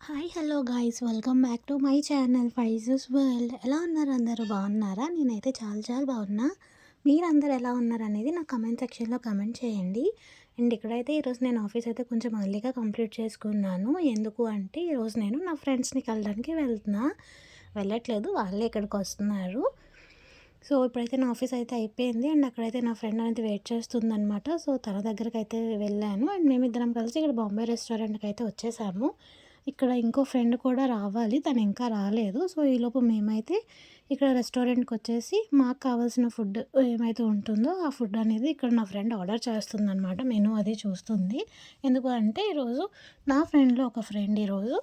Hi hello guys, welcome back to my channel Faizu's world. ఎలా ఉన్నారు అందరూ? బాగున్నారా? నేనైతే చాలా చాలా బాగున్నా. మీరందరూ ఎలా ఉన్నారు అనేది నాకు కమెంట్ సెక్షన్లో కమెంట్ చేయండి. అండ్ ఇక్కడైతే ఈరోజు నేను ఆఫీస్ అయితే కొంచెం ఎర్లీగా కంప్లీట్ చేసుకున్నాను. ఎందుకు అంటే ఈరోజు నేను నా ఫ్రెండ్స్ని కలడానికి వెళ్ళట్లేదు, వాళ్ళే ఇక్కడికి వస్తున్నారు. సో ఇప్పుడైతే నా ఆఫీస్ అయితే అయిపోయింది అండ్ అక్కడైతే నా ఫ్రెండ్ అనేది వెయిట్ చేస్తుందనమాట. సో తన దగ్గరికి అయితే వెళ్ళాను అండ్ మేమిద్దరం కలిసి ఇక్కడ బాంబే రెస్టారెంట్కి అయితే వచ్చేసాము. ఇక్కడ ఇంకో ఫ్రెండ్ కూడా రావాలి, తను ఇంకా రాలేదు. సో ఈలోపు మేమైతే ఇక్కడ రెస్టారెంట్కి వచ్చేసి మాకు కావాల్సిన ఫుడ్ ఏమైతే ఉంటుందో ఆ ఫుడ్ అనేది ఇక్కడ నా ఫ్రెండ్ ఆర్డర్ చేస్తుందనమాట. మెనూ అది చూస్తుంది. ఎందుకు అంటే ఈరోజు నా ఫ్రెండ్లో ఒక ఫ్రెండ్ ఈరోజు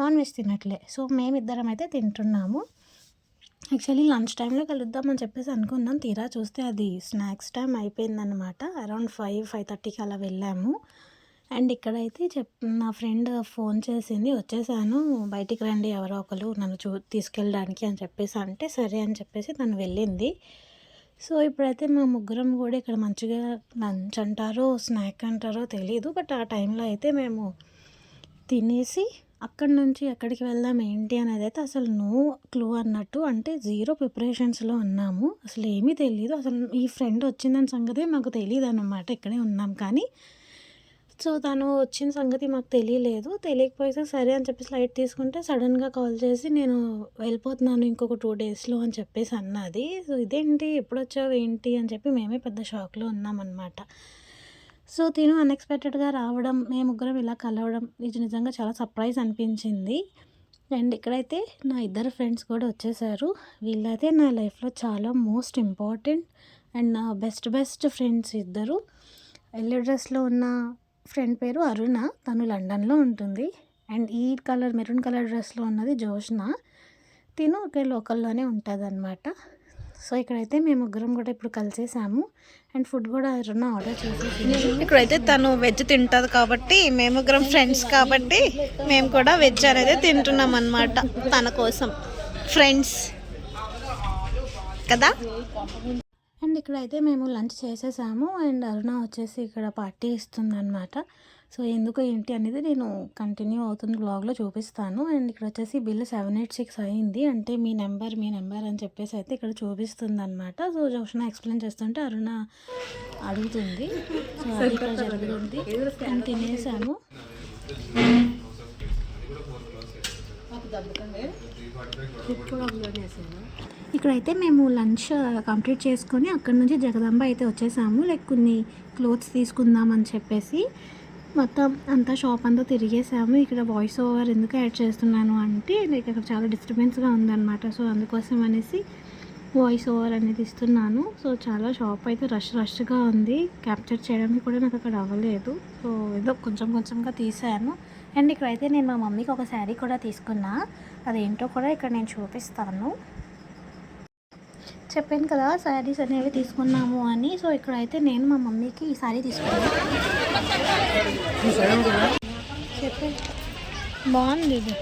నాన్ వెజ్ తినట్లే. సో మేమిద్దరం అయితే తింటున్నాము. యాక్చువల్లీ లంచ్ టైంలో కలుద్దామని చెప్పేసి అనుకున్నాం. తీరా చూస్తే అది స్నాక్స్ టైం అయిపోయిందనమాట. అరౌండ్ 5:30కి అలా వెళ్ళాము. అండ్ ఇక్కడైతే నా ఫ్రెండ్ ఫోన్ చేసింది, వచ్చేసాను బయటికి రండి ఎవరో ఒకరు నన్ను తీసుకెళ్ళడానికి అని చెప్పేసి అంటే సరే అని చెప్పేసి తను వెళ్ళింది. సో ఇప్పుడైతే మా ముగ్గురం కూడా ఇక్కడ మంచిగా లంచ్ అంటారో స్నాక్ అంటారో తెలీదు, బట్ ఆ టైంలో అయితే మేము తినేసి అక్కడి నుంచి ఎక్కడికి వెళ్దాం ఏంటి అనేది అయితే అసలు నో క్లూ అన్నట్టు, అంటే జీరో ప్రిపరేషన్స్లో ఉన్నాము. అసలు ఏమీ తెలియదు. అసలు ఈ ఫ్రెండ్ వచ్చిందని సంగతి మాకు తెలియదు అన్నమాట. ఇక్కడే ఉన్నాం కానీ. సో తను వచ్చిన సంగతి మాకు తెలియకపోతే సరే అని చెప్పేసి లైట్ తీసుకుంటే సడన్గా కాల్ చేసి నేను వెళ్ళిపోతున్నాను ఇంకొక 2 డేస్లో అని చెప్పేసి అన్నది. సో ఇదేంటి ఎప్పుడు వచ్చావు ఏంటి అని చెప్పి మేమే పెద్ద షాక్లో ఉన్నామన్నమాట. సో తిను అన్ఎక్స్పెక్టెడ్గా రావడం, మేము ముగ్గురం ఇలా కలవడం ఇది నిజంగా చాలా సర్ప్రైజ్ అనిపించింది. అండ్ ఇక్కడైతే నా ఇద్దరు ఫ్రెండ్స్ కూడా వచ్చేసారు. వీళ్ళైతే నా లైఫ్లో చాలా మోస్ట్ ఇంపార్టెంట్ అండ్ నా బెస్ట్ ఫ్రెండ్స్ ఇద్దరు. ఎల్లో డ్రెస్లో ఉన్న ఫ్రెండ్ పేరు అరుణ, తను లండన్లో ఉంటుంది. అండ్ ఈ మెరూన్ కలర్ డ్రెస్లో ఉన్నది జోష్న, తిను ఒకే లోకల్లోనే ఉంటుంది అనమాట. సో ఇక్కడైతే మేము ముగ్గురం కూడా ఇప్పుడు కలిసేసాము అండ్ ఫుడ్ కూడా అరుణ ఆర్డర్ చేసేసి. ఇక్కడైతే తను వెజ్ తింటుంది కాబట్టి మేము ముగ్గురం ఫ్రెండ్స్ కాబట్టి మేము కూడా వెజ్ అనేది తింటున్నాం అన్నమాట. తన కోసం ఫ్రెండ్స్ కదా. అండ్ ఇక్కడైతే మేము లంచ్ చేసేసాము అండ్ అరుణ వచ్చేసి ఇక్కడ పార్టీ ఇస్తుంది అనమాట. సో ఎందుకు ఏంటి అనేది నేను కంటిన్యూ అవుతున్న బ్లాగ్లో చూపిస్తాను. అండ్ ఇక్కడ వచ్చేసి బిల్లు 786 అయింది, అంటే మీ నెంబర్ అని చెప్పేసి అయితే ఇక్కడ చూపిస్తుంది అనమాట. సో జోష్న ఎక్స్ప్లెయిన్ చేస్తుంటే అరుణ అడుగుతుంది. సో అది ఇక్కడ జరుగుతుంది అండ్ తినేసాము. ఇక్కడైతే మేము లంచ్ కంప్లీట్ చేసుకొని అక్కడ నుంచి జగదాంబ అయితే వచ్చేసాము. లైక్ కొన్ని క్లోత్స్ తీసుకుందామని చెప్పేసి మొత్తం అంతా షాప్ అంతా తిరిగేసాము. ఇక్కడ వాయిస్ ఓవర్ ఎందుకు యాడ్ చేస్తున్నాను అంటే లైక్ అక్కడ చాలా డిస్టర్బెన్స్గా ఉందన్నమాట. సో అందుకోసం అనేసి వాయిస్ ఓవర్ అనేది ఇస్తున్నాను. సో చాలా షాప్ అయితే రష్గా ఉంది, క్యాప్చర్ చేయడానికి కూడా నాకు అక్కడ అవ్వలేదు. సో ఏదో కొంచెంగా తీసాను. అండ్ ఇక్కడైతే నేను మా మమ్మీకి ఒక శారీ కూడా తీసుకున్నా, అదేంటో కూడా ఇక్కడ నేను చూపిస్తాను. చెప్పాను కదా శారీస్ అనేవి తీసుకున్నాము అని. సో ఇక్కడైతే నేను మా మమ్మీకి ఈ శారీ తీసుకున్నాను. బాగుంది ఇది.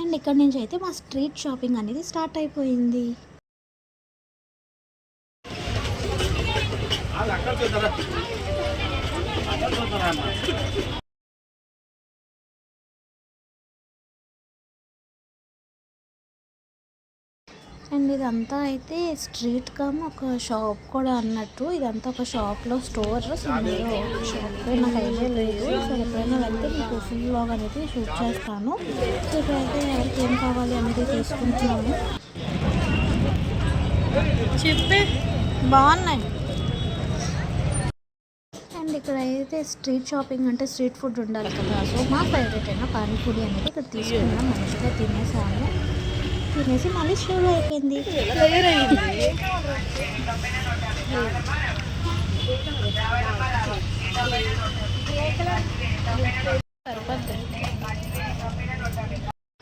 అండ్ ఇక్కడ నుంచి అయితే మా స్ట్రీట్ షాపింగ్ అనేది స్టార్ట్ అయిపోయింది. అండ్ ఇదంతా అయితే స్ట్రీట్ కమ్ ఒక షాప్ కూడా అన్నట్టు. ఇదంతా ఒక షాప్లో స్టోర్. సో మీరు షాప్ నాకు ఐడియా లేదు. సో ఎప్పుడైనా వెళ్తే మీకు ఫుల్ వ్లాగ్ అనేది షూట్ చేస్తాను. సో ఇప్పుడైతే ఎవరికి ఏం కావాలి అనేది తీసుకుంటున్నాను. చెప్పే బాగున్నాయి. అండ్ ఇక్కడ అయితే స్ట్రీట్ షాపింగ్ అంటే స్ట్రీట్ ఫుడ్ ఉండాలి కదా. సో మా ఫేవరెట్ అయిన పానీపూరి అనేది ఇక్కడ తీసుకున్నాం. మంచిగా తినేసి మళ్ళీ షూర్ అయిపోయింది.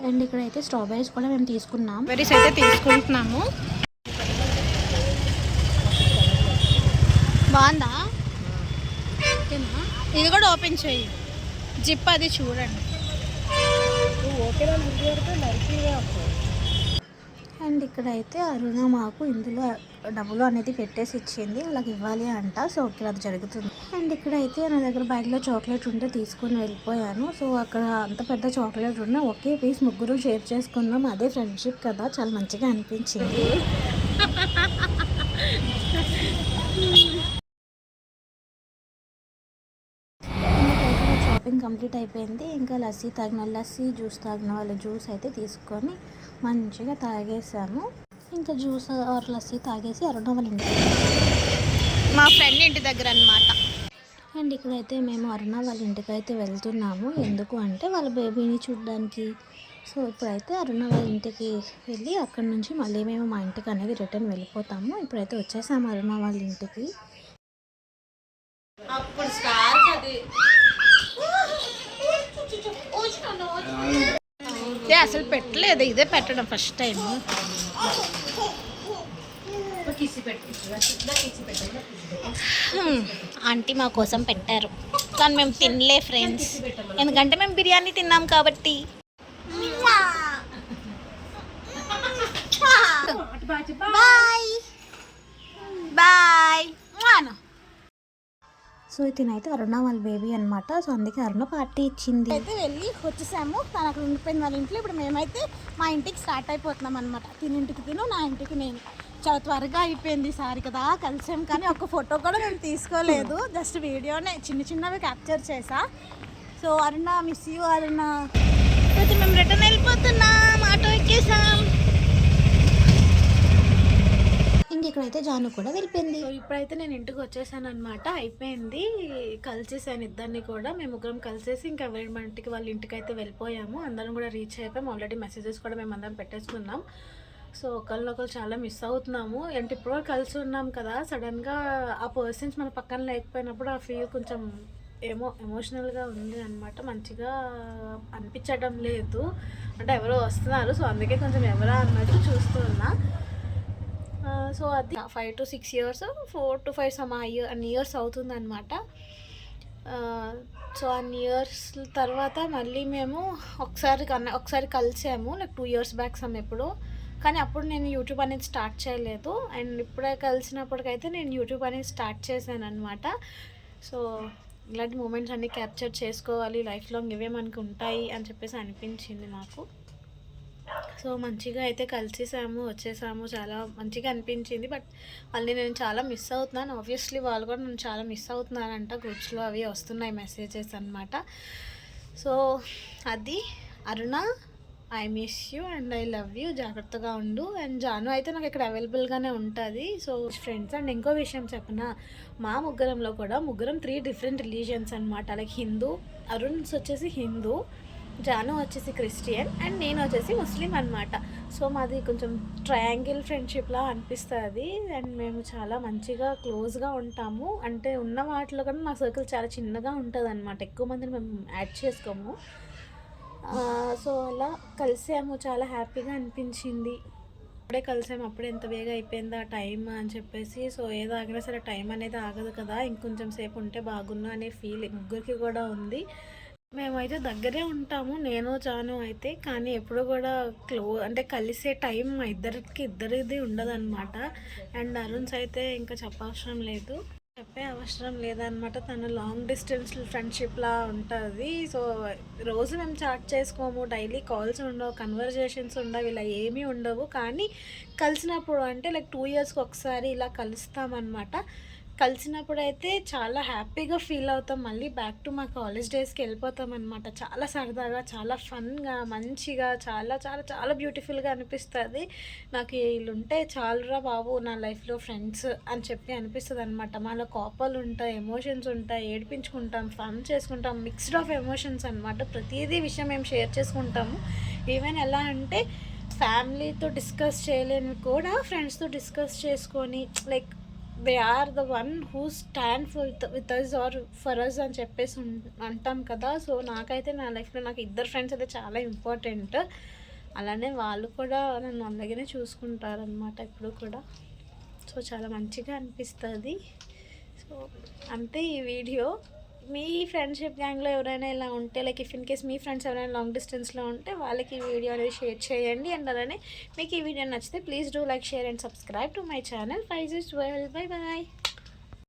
అండ్ ఇక్కడైతే స్ట్రాబెరీస్ కూడా మేము తీసుకున్నాం. బెర్రీస్ అయితే తీసుకుంటున్నాము. బాగుందా? ఇది కూడా ఓపెన్ చేయి, జిప్ అది చూడండి. అండ్ అండ్ ఇక్కడైతే అరుణ మాకు ఇందులో డబ్బులు అనేది పెట్టేసి ఇచ్చింది, అలాగే ఇవ్వాలి అంట. సో ఇక్కడ అది జరుగుతుంది. అండ్ ఇక్కడైతే నా దగ్గర బ్యాగ్లో చాక్లెట్ ఉంటే తీసుకొని వెళ్ళిపోయాను. సో అక్కడ అంత పెద్ద చాక్లెట్ ఉన్న ఒకే పీస్ ముగ్గురు షేర్ చేసుకున్నాం. అదే ఫ్రెండ్షిప్ కదా, చాలా మంచిగా అనిపించింది. షాపింగ్ కంప్లీట్ అయిపోయింది. ఇంకా లస్సీ జ్యూస్ తాగిన వాళ్ళు జ్యూస్ అయితే తీసుకొని మంచిగా తాగేసాము. ఇంకా జ్యూస్ ఆర్ లస్సీ తాగేసి అరుణ వాళ్ళ ఇంటికి, మా ఫ్రెండ్ ఇంటి దగ్గర అనమాట. అండ్ ఇక్కడైతే మేము అరుణ వాళ్ళ ఇంటికి అయితే వెళ్తున్నాము. ఎందుకు అంటే వాళ్ళ బేబీని చూడడానికి. సో ఇప్పుడైతే అరుణ వాళ్ళ ఇంటికి వెళ్ళి అక్కడ నుంచి మళ్ళీ మేము మా ఇంటికి అనేది రిటర్న్ వెళ్ళిపోతాము. ఇప్పుడైతే వచ్చేసాము అరుణ వాళ్ళ ఇంటికి. అసలు పెట్టలేదు, ఇదే పెట్టడం ఫస్ట్ టైం. ఆంటీ మా కోసం పెట్టారు కానీ మేము తినలే ఫ్రెండ్స్, ఎందుకంటే మేము బిర్యానీ తిన్నాం కాబట్టి. Bye bye. సో తినైతే అరుణ వాళ్ళ బేబీ అనమాట. సో అందుకే అరుణ పార్టీ ఇచ్చింది. అయితే వెళ్ళి వచ్చేసాము, తను అక్కడ ఉండిపోయింది వాళ్ళ ఇంట్లో. ఇప్పుడు మేమైతే మా ఇంటికి స్టార్ట్ అయిపోతున్నాం అనమాట. తినింటికి తిను, నా ఇంటికి నేను. చాలా త్వరగా అయిపోయింది ఈసారి కదా కలిసాం, కానీ ఒక్క ఫోటో కూడా మేము తీసుకోలేదు, జస్ట్ వీడియోనే చిన్నవి క్యాప్చర్ చేసా. సో అరుణ, మిస్ యూ అరుణ. అయితే మేము రిటర్న్ వెళ్ళిపోతున్నాం, ఆటో ఎక్కేసాం. ఇక్కడైతే జాను కూడా వెళ్ళిపోయింది. సో ఇప్పుడైతే నేను ఇంటికి వచ్చేసాను అనమాట. అయిపోయింది, కలిసేసాను ఇద్దరిని కూడా. మేము ముగ్గురం కలిసేసి ఇంకా ఎవరి ఇంటికి వాళ్ళ ఇంటికి అయితే వెళ్ళిపోయాము. అందరం కూడా రీచ్ అయిపోయాము. ఆల్రెడీ మెసేజెస్ కూడా మేము అందరం పెట్టేసుకున్నాం. సో ఒకరినొకరు చాలా మిస్ అవుతున్నాము. అంటే ఇప్పుడు కలిసి ఉన్నాం కదా, సడన్గా ఆ పర్సన్స్ మన పక్కన లేకపోయినప్పుడు ఆ ఫీల్ కొంచెం ఎమోషనల్గా ఉంది అనమాట. మంచిగా అనిపించడం లేదు, అంటే ఎవరో వస్తున్నారు. సో అందుకే కొంచెం ఎవరా అన్నట్టు చూస్తున్నా. సో అది 5 to 6 years, 4 to 5 అన్ని ఇయర్స్ అవుతుంది అనమాట. సో అన్ని ఇయర్స్ తర్వాత మళ్ళీ మేము ఒకసారి కలిసాము, లైక్ 2 years బ్యాక్ ఎప్పుడు. కానీ అప్పుడు నేను యూట్యూబ్ అనేది స్టార్ట్ చేయలేదు. అండ్ ఇప్పుడే కలిసినప్పటికైతే నేను యూట్యూబ్ అనేది స్టార్ట్ చేశాను అనమాట. సో ఇలాంటి మూమెంట్స్ అన్నీ క్యాప్చర్ చేసుకోవాలి, లైఫ్ లాంగ్ ఇవే మనకు ఉంటాయి అని చెప్పేసి అనిపించింది నాకు. సో మంచిగా అయితే కలిసేసాము, వచ్చేసాము. చాలా మంచిగా అనిపించింది. బట్ మళ్ళీ నేను చాలా మిస్ అవుతున్నాను. ఆబ్వియస్లీ వాళ్ళు కూడా నేను చాలా మిస్ అవుతున్నానంట. గ్రూప్స్లో అవి వస్తున్నాయి మెసేజెస్ అనమాట. సో అది Aruna, I miss you and I love you. జాగ్రత్తగా ఉండు. అండ్ జాను అయితే నాకు ఇక్కడ అవైలబుల్గానే ఉంటుంది. సో ఫ్రెండ్స్, అండ్ ఇంకో విషయం చెప్పనా, మా ముగ్గురంలో కూడా 3 డిఫరెంట్ రిలీజియన్స్ అనమాట. లైక్ హిందూ, అరుణ్ వచ్చేసి హిందూ, జాను వచ్చేసి క్రిస్టియన్, అండ్ నేను వచ్చేసి ముస్లిం అనమాట. సో మాది కొంచెం ట్రయాంగిల్ ఫ్రెండ్షిప్లా అనిపిస్తుంది. అండ్ మేము చాలా మంచిగా క్లోజ్గా ఉంటాము. అంటే ఉన్న వాటిలో కన్నా మా సర్కిల్ చాలా చిన్నగా ఉంటుంది అనమాట. ఎక్కువ మందిని మేము యాడ్ చేసుకోము. సో అలా కలిసాము, చాలా హ్యాపీగా అనిపించింది. అప్పుడే కలిసాము, అప్పుడే ఎంత వేగా అయిపోయిందా టైం అని చెప్పేసి. సో ఏదో ఆగినా సరే టైం అనేది ఆగదు కదా, ఇంకొంచెం సేపు ఉంటే బాగున్నా అనే ఫీల్ ముగ్గురికి కూడా ఉంది. మేమైతే దగ్గరే ఉంటాము, నేను జాను అయితే. కానీ ఎప్పుడు కూడా అంటే కలిసే టైం మా ఇద్దరిది ఉండదన్నమాట. అండ్ అరుణ్స్ అయితే ఇంకా చెప్పే అవసరం లేదనమాట. తను లాంగ్ డిస్టెన్స్ ఫ్రెండ్షిప్లా ఉంటుంది. సో రోజు మేము చాట్ చేసుకోము, డైలీ కాల్స్ ఉండవు, కన్వర్జేషన్స్ ఉండవు, ఇలా ఏమీ ఉండవు. కానీ కలిసినప్పుడు అంటే లైక్ 2 yearsకి ఒకసారి ఇలా కలుస్తామన్నమాట. కలిసినప్పుడు అయితే చాలా హ్యాపీగా ఫీల్ అవుతాం. మళ్ళీ బ్యాక్ టు మా కాలేజ్ డేస్కి వెళ్ళిపోతాం అనమాట. చాలా సరదాగా, చాలా ఫన్గా, మంచిగా, చాలా చాలా చాలా బ్యూటిఫుల్గా అనిపిస్తుంది. నాకు వీళ్ళుంటే చాలురా బాబు నా లైఫ్లో ఫ్రెండ్స్ అని చెప్పి అనిపిస్తుంది అనమాట. మాలో కోపాలు ఉంటాయి, ఎమోషన్స్ ఉంటాయి, ఏడిపించుకుంటాం, ఫన్ చేసుకుంటాం, మిక్స్డ్ ఆఫ్ ఎమోషన్స్ అనమాట. ప్రతిదీ విషయం మేము షేర్ చేసుకుంటాము. ఈవెన్ ఎలా అంటే ఫ్యామిలీతో డిస్కస్ చేయలేని కూడా ఫ్రెండ్స్తో డిస్కస్ చేసుకొని, like they are the one who stand with us or for us అని చెప్పేసి అంటాం కదా. సో నాకైతే నా లైఫ్లో నాకు 2 ఫ్రెండ్స్ అయితే చాలా ఇంపార్టెంట్. అలానే వాళ్ళు కూడా నన్ను అలాగనే చూసుకుంటారనమాట ఇప్పుడు కూడా. సో చాలా మంచిగా అనిపిస్తుంది. సో అంతే ఈ వీడియో. మీ ఫ్రెండ్షిప్ గ్యాంగ్లో ఎవరైనా ఇలా ఉంటే like if in case me friends ఎవరైనా లాంగ్ డిస్టెన్స్లో ఉంటే వాళ్ళకి ఈ వీడియో అనేది షేర్ చేయండి. అండ్ అలానే మీకు ఈ వీడియో నచ్చితే please do like, share and subscribe to my channel Faizu's world. Bye bye.